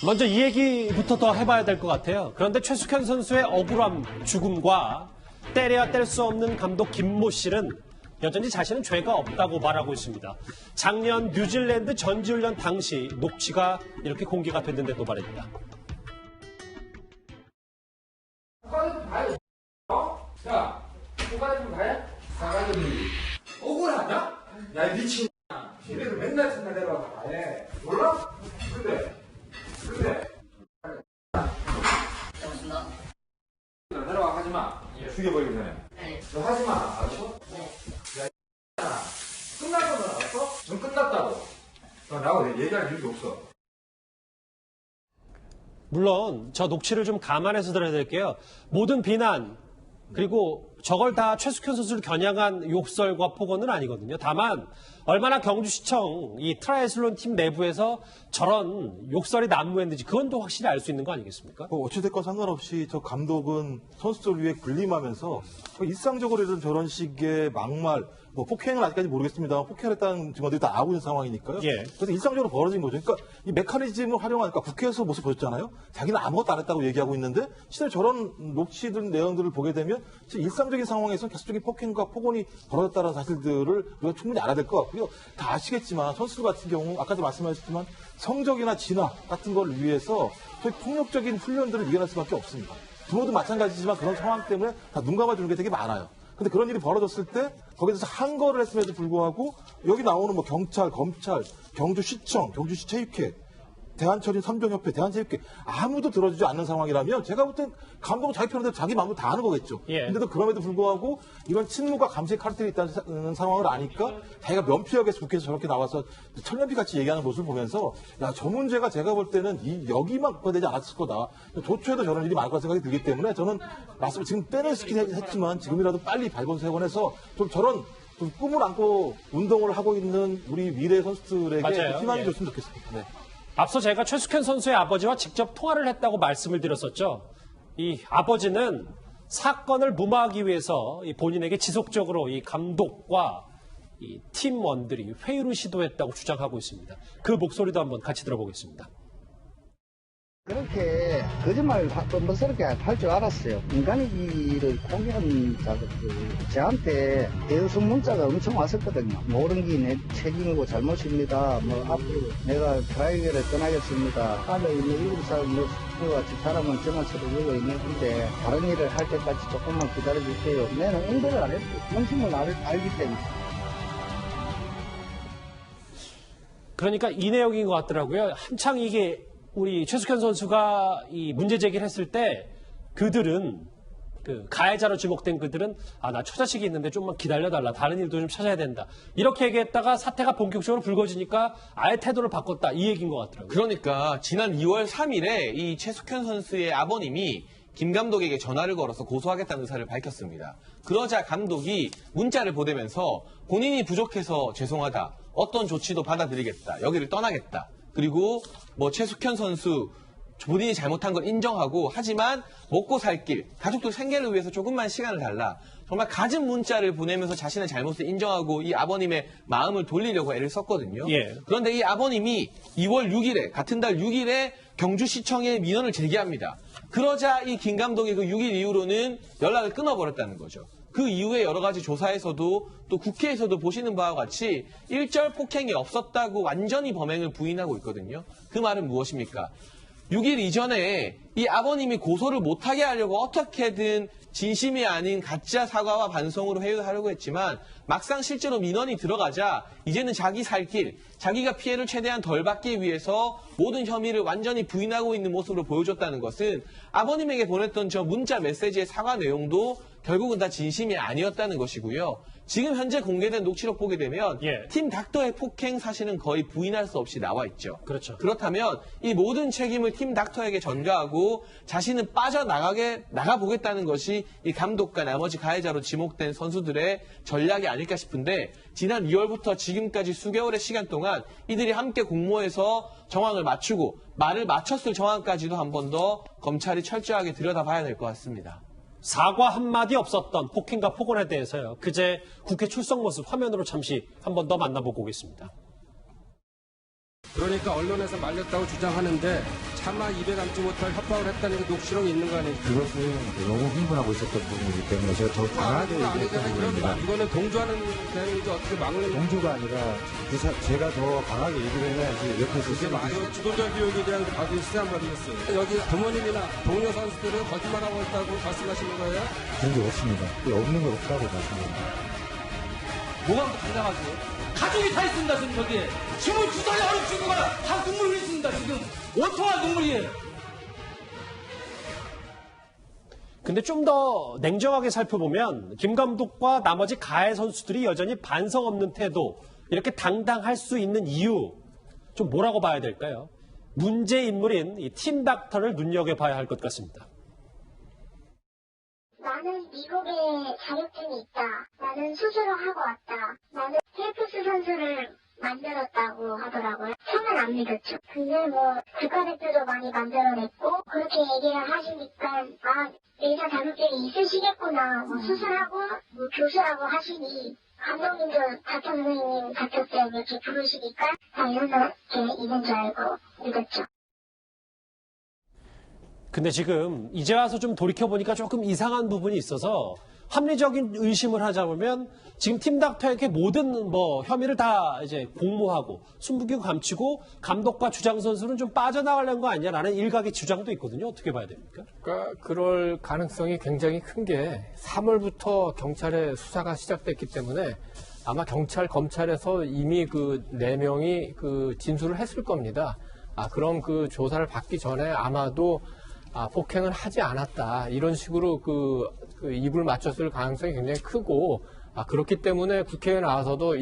먼저 이 얘기부터 더 해봐야 될 것 같아요. 그런데 최숙현 선수의 억울함, 죽음과 때려야 뗄 수 없는 감독 김모 씨는 여전히 자신은 죄가 없다고 말하고 있습니다. 작년 뉴질랜드 전지훈련 당시 녹취가 이렇게 공개가 됐는데도 말입니다. 야, 누가 좀 가야? 사가지고 억울하냐? 야, 미친. 집에서 맨날 생각 내려와서 가해. 몰라? 근데. 내려와, 하지 마. 죽여버리기 전에. 네. 너 하지 마. 알았어? 네. 야, 끝났어, 너 알았어? 전 끝났다고. 너 나하고 얘기할 이유도 없어. 물론 저 녹취를 좀 감안해서 들어야 될게요. 모든 비난 그리고 저걸 다 최숙현 선수를 겨냥한 욕설과 폭언은 아니거든요. 다만 얼마나 경주시청 이 트라이애슬론 팀 내부에서 저런 욕설이 난무했는지 그건 또 확실히 알 수 있는 거 아니겠습니까? 어찌됐건 상관없이 저 감독은 선수들 위해 군림하면서 일상적으로 이런 저런 식의 막말, 뭐 폭행은 아직까지 모르겠습니다. 폭행했다는 증언들이 다 나오고 있는 상황이니까요. 예. 그래서 일상적으로 벌어진 거죠. 그러니까 이 메커니즘을 활용하니까 국회에서 모습 보셨잖아요. 자기는 아무것도 안 했다고 얘기하고 있는데 실제 저런 녹취들 내용들을 보게 되면 일상적인 상황에서 계속적인 폭행과 폭언이 벌어졌다는 사실들을 우리가 충분히 알아야 될 것 같고요. 다 아시겠지만 선수들 같은 경우 아까도 말씀하셨지만 성적이나 진화 같은 걸 위해서 저희 폭력적인 훈련들을 이겨낼 수밖에 없습니다. 부모도 마찬가지지만 그런 상황 때문에 다 눈 감아주는 게 되게 많아요. 근데 그런 일이 벌어졌을 때 거기서 한 거를 했음에도 불구하고 여기 나오는 뭐 경찰, 검찰, 경주시청, 경주시 체육회, 대한철인 삼종협회, 대한체육회 아무도 들어주지 않는 상황이라면 제가 볼 땐 감독은 자기 편한테 자기 마음으로 다 하는 거겠죠. 예. 근데도 그럼에도 불구하고 이런 친무가 감시의 카르텔이 있다는 상황을 아니까 자기가 면피하게 국회에서 저렇게 나와서 철면피같이 얘기하는 모습을 보면서 야, 저 문제가 제가 볼 때는 여기만 국화되지 않았을 거다. 조초에도 저런 일이 많을 거라 생각이 들기 때문에 저는 말씀을 지금 빼내시긴 했지만 지금이라도 빨리 발본색원해서 좀 저런 좀 꿈을 안고 운동을 하고 있는 우리 미래 선수들에게 맞아요. 희망이 예. 줬으면 좋겠습니다. 네. 앞서 제가 최숙현 선수의 아버지와 직접 통화를 했다고 말씀을 드렸었죠. 이 아버지는 사건을 무마하기 위해서 이 본인에게 지속적으로 이 감독과 이 팀원들이 회유를 시도했다고 주장하고 있습니다. 그 목소리도 한번 같이 들어보겠습니다. 그렇게 거짓말 뻔뻔스럽게 할 줄 알았어요. 인간이기를 공개한 자들도 저한테 대여섯 문자가 엄청 왔었거든요. 모든 게 내 책임이고 잘못입니다. 뭐 앞으로 내가 드라이버를 떠나겠습니다. 안에 있는 7살 같이 사람은 정화처럼 여기 있는데 다른 일을 할 때까지 조금만 기다려주세요. 내는 응대를 안 했고 원심을 알기 때문에. 그러니까 이 내용인 것 같더라고요. 한창 이게 우리 최숙현 선수가 이 문제 제기를 했을 때 그들은 그 가해자로 지목된 그들은 나 처자식이 있는데 좀만 기다려달라. 다른 일도 좀 찾아야 된다. 이렇게 얘기했다가 사태가 본격적으로 불거지니까 아예 태도를 바꿨다. 이 얘기인 것 같더라고요. 그러니까 지난 2월 3일에 이 최숙현 선수의 아버님이 김 감독에게 전화를 걸어서 고소하겠다는 의사를 밝혔습니다. 그러자 감독이 문자를 보내면서 본인이 부족해서 죄송하다. 어떤 조치도 받아들이겠다. 여기를 떠나겠다. 그리고 뭐 최숙현 선수 본인이 잘못한 걸 인정하고 하지만 먹고 살 길, 가족들 생계를 위해서 조금만 시간을 달라. 정말 갖은 문자를 보내면서 자신의 잘못을 인정하고 이 아버님의 마음을 돌리려고 애를 썼거든요. 예. 그런데 이 아버님이 2월 6일에 같은 달 6일에 경주시청에 민원을 제기합니다. 그러자 이 김 감독이 그 6일 이후로는 연락을 끊어버렸다는 거죠. 그 이후에 여러 가지 조사에서도 또 국회에서도 보시는 바와 같이 일절 폭행이 없었다고 완전히 범행을 부인하고 있거든요. 그 말은 무엇입니까? 6일 이전에 이 아버님이 고소를 못하게 하려고 어떻게든 진심이 아닌 가짜 사과와 반성으로 회유하려고 했지만 막상 실제로 민원이 들어가자 이제는 자기 살 길, 자기가 피해를 최대한 덜 받기 위해서 모든 혐의를 완전히 부인하고 있는 모습으로 보여줬다는 것은 아버님에게 보냈던 저 문자 메시지의 사과 내용도 결국은 다 진심이 아니었다는 것이고요. 지금 현재 공개된 녹취록 보게 되면 예. 팀 닥터의 폭행 사실은 거의 부인할 수 없이 나와 있죠. 그렇죠. 그렇다면 이 모든 책임을 팀 닥터에게 전가하고 자신은 나가보겠다는 것이 이 감독과 나머지 가해자로 지목된 선수들의 전략이 아닐까 싶은데 지난 2월부터 지금까지 수개월의 시간 동안 이들이 함께 공모해서 정황을 맞추고 말을 맞췄을 정황까지도 한 번 더 검찰이 철저하게 들여다봐야 될 것 같습니다. 사과 한마디 없었던 폭행과 폭언에 대해서요. 그제 국회 출석 모습 화면으로 잠시 한 번 더 만나보고 오겠습니다. 그러니까 언론에서 말렸다고 주장하는데 차마 입에 담지 못할 협박을 했다는 그 녹취록이 있는 거 아니에요? 그것은 너무 흥분하고 있었던 부분이기 때문에 제가 더 강하게 얘기했던 부분입니다. 이거는 동조하는 대응이지 어떻게 막는 동조가 아니라 제가 더 강하게 얘기를 해야지 옆에서 이게 말이에요. 주도자 교육에 대한 받은 시한 말이었어요. 여기 부모님이나 동료 선수들은 거짓말하고 있다고 말씀하시는 거예요? 그런 게 없습니다. 없는 거 없다고 말씀드립니다. 뭐가 당당하세요? 가족이 다 있습니다, 지금 저기에. 22살의 어린 친구가 다 눈물을 흘리십니다, 지금. 원통한 눈물이에요. 근데 좀 더 냉정하게 살펴보면 김 감독과 나머지 가해 선수들이 여전히 반성 없는 태도, 이렇게 당당할 수 있는 이유, 좀 뭐라고 봐야 될까요? 문제 인물인 이 팀 닥터를 눈여겨봐야 할 것 같습니다. 나는 미국에 자격증이 있다. 나는 수술을 하고 왔다. 나는 헬프스 선수를 만들었다고 하더라고요. 처음엔 안 믿었죠. 근데 뭐 국가대표도 많이 만들어냈고 그렇게 얘기를 하시니까 의사 자격증이 있으시겠구나. 뭐 수술하고 뭐 교수라고 하시니 감독님도 닥터 선생님, 닥터쌤 이렇게 부르시니까 다 이렇게 있는 줄 알고 믿었죠. 근데 지금 이제 와서 좀 돌이켜보니까 조금 이상한 부분이 있어서 합리적인 의심을 하자면 지금 팀 닥터에게 모든 혐의를 다 이제 공모하고 숨기고 감추고 감독과 주장 선수는 좀 빠져나가려는 거 아니냐라는 일각의 주장도 있거든요. 어떻게 봐야 됩니까? 그러니까 그럴 가능성이 굉장히 큰 게 3월부터 경찰의 수사가 시작됐기 때문에 아마 경찰, 검찰에서 이미 그 4명이 그 진술을 했을 겁니다. 그럼 그 조사를 받기 전에 아마도 폭행을 하지 않았다. 이런 식으로 그 입을 맞췄을 가능성이 굉장히 크고, 그렇기 때문에 국회에 나와서도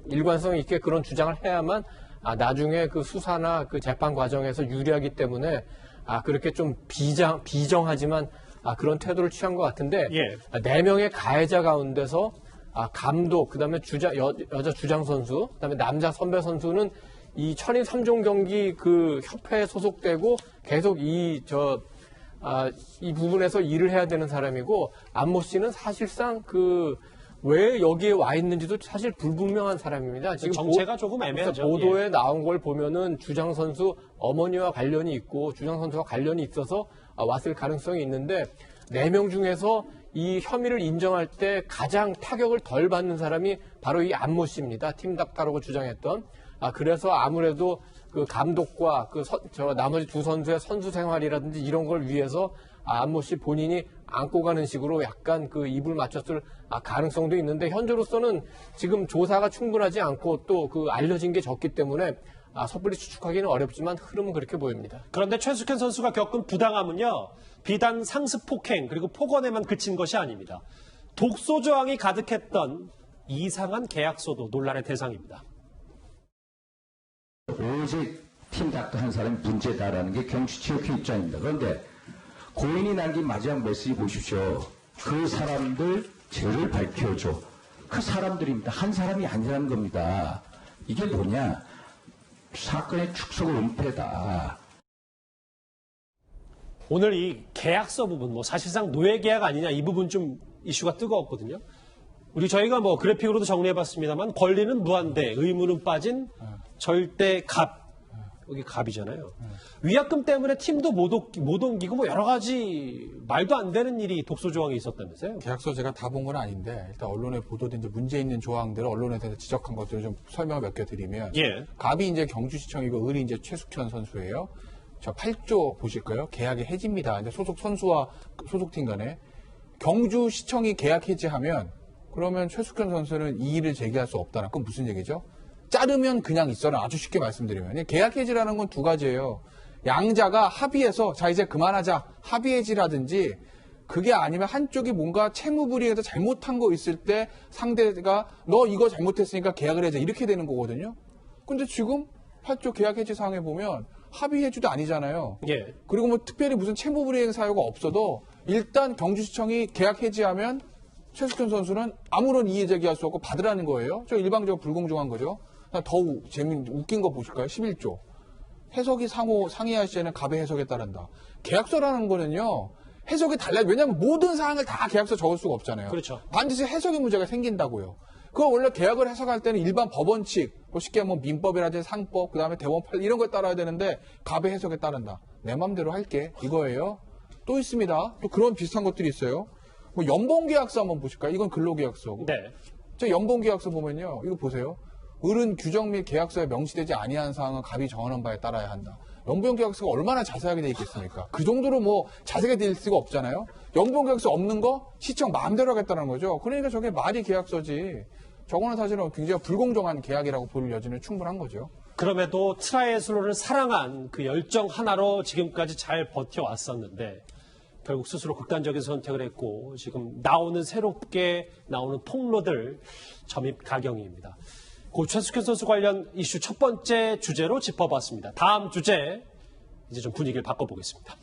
일관성 있게 그런 주장을 해야만, 나중에 그 수사나 그 재판 과정에서 유리하기 때문에, 그렇게 좀 비정하지만, 그런 태도를 취한 것 같은데, 예. 4명의 가해자 가운데서, 감독, 그 다음에 여자 주장 선수, 그 다음에 남자 선배 선수는 이 천인 3종 경기 그 협회에 소속되고 계속 이 부분에서 일을 해야 되는 사람이고, 안모 씨는 사실상 왜 여기에 와 있는지도 사실 불분명한 사람입니다. 지금 정체가 조금 애매하죠. 보도에 나온 걸 보면은 주장 선수 어머니와 관련이 있고 주장 선수와 관련이 있어서 왔을 가능성이 있는데, 4명 중에서 이 혐의를 인정할 때 가장 타격을 덜 받는 사람이 바로 이 안모 씨입니다. 팀 닥터라고 주장했던. 그래서 아무래도 그 감독과 나머지 두 선수의 선수 생활이라든지 이런 걸 위해서 안모 씨 본인이 안고 가는 식으로 약간 그 입을 맞췄을 가능성도 있는데, 현재로서는 지금 조사가 충분하지 않고 또 그 알려진 게 적기 때문에 섣불리 추측하기는 어렵지만 흐름은 그렇게 보입니다. 그런데 최숙현 선수가 겪은 부당함은요, 비단 상습 폭행 그리고 폭언에만 그친 것이 아닙니다. 독소 조항이 가득했던 이상한 계약서도 논란의 대상입니다. 오직 팀 닥터 한 사람이 문제다라는 게 경추체육회 입장입니다. 그런데 고인이 남긴 마지막 메시지 보십시오. 그 사람들 죄를 밝혀줘. 그 사람들입니다. 한 사람이 아니라는 겁니다. 이게 뭐냐? 사건의 축소가 은폐다. 오늘 이 계약서 부분, 사실상 노예 계약 아니냐 이 부분 좀 이슈가 뜨거웠거든요. 저희가 그래픽으로도 정리해봤습니다만 권리는 무한대, 의무는 빠진 절대 갑, 여기 갑이잖아요. 위약금 때문에 팀도 못 옮기고 여러 가지 말도 안 되는 일이 독소 조항이 있었다면서요? 계약서 제가 다 본 건 아닌데 일단 언론에 보도된 이제 문제 있는 조항들을 언론에서 지적한 것들을 좀 설명을 몇 개 드리면, 예. 갑이 이제 경주시청이고 을이 이제 최숙현 선수예요. 저 8조 보실까요? 계약의 해지입니다. 이제 소속 선수와 소속팀 간에 경주시청이 계약 해지하면 그러면 최숙현 선수는 이의를 제기할 수 없다는 건 무슨 얘기죠? 자르면 그냥 있어라. 아주 쉽게 말씀드리면 계약 해지라는 건 두 가지예요. 양자가 합의해서 자 이제 그만하자 합의 해지라든지, 그게 아니면 한쪽이 뭔가 채무불이해서 잘못한 거 있을 때 상대가 너 이거 잘못했으니까 계약을 해자 이렇게 되는 거거든요. 근데 지금 8조 계약 해지 사항에 보면 합의 해지도 아니잖아요. 예. 그리고 특별히 무슨 채무불이행 사유가 없어도 일단 경주시청이 계약 해지하면 최숙현 선수는 아무런 이의 제기할 수 없고 받으라는 거예요. 저 일방적으로 불공정한 거죠. 더 웃긴 거 보실까요? 11조. 해석이 상이할 시에는 갑의 해석에 따른다. 계약서라는 거는요, 해석이 달라요. 왜냐하면 모든 사항을 다 계약서 적을 수가 없잖아요. 그렇죠. 반드시 해석의 문제가 생긴다고요. 그거 원래 계약을 해석할 때는 일반 법원칙, 뭐 쉽게 뭐 민법이라든지 상법, 그 다음에 대법원 이런 걸 따라야 되는데 갑의 해석에 따른다. 내 맘대로 할게. 이거예요. 또 있습니다. 또 그런 비슷한 것들이 있어요. 뭐 연봉계약서 한번 보실까요? 이건 근로계약서고. 네. 저 연봉계약서 보면요. 이거 보세요. 을은 규정 및 계약서에 명시되지 아니한 사항은 갑이 정하는 바에 따라야 한다. 연봉계약서가 얼마나 자세하게 돼 있겠습니까? 그 정도로 뭐 자세하게 돼 있을 수가 없잖아요. 연봉계약서 없는 거 시청 마음대로 하겠다는 거죠. 그러니까 저게 말이 계약서지. 저거는 사실은 굉장히 불공정한 계약이라고 볼 여지는 충분한 거죠. 그럼에도 트라이애슬론을 사랑한 그 열정 하나로 지금까지 잘 버텨왔었는데 결국 스스로 극단적인 선택을 했고 지금 새롭게 나오는 폭로들 점입 가경입니다. 그 최숙현 선수 관련 이슈 첫 번째 주제로 짚어봤습니다. 다음 주제 이제 좀 분위기를 바꿔보겠습니다.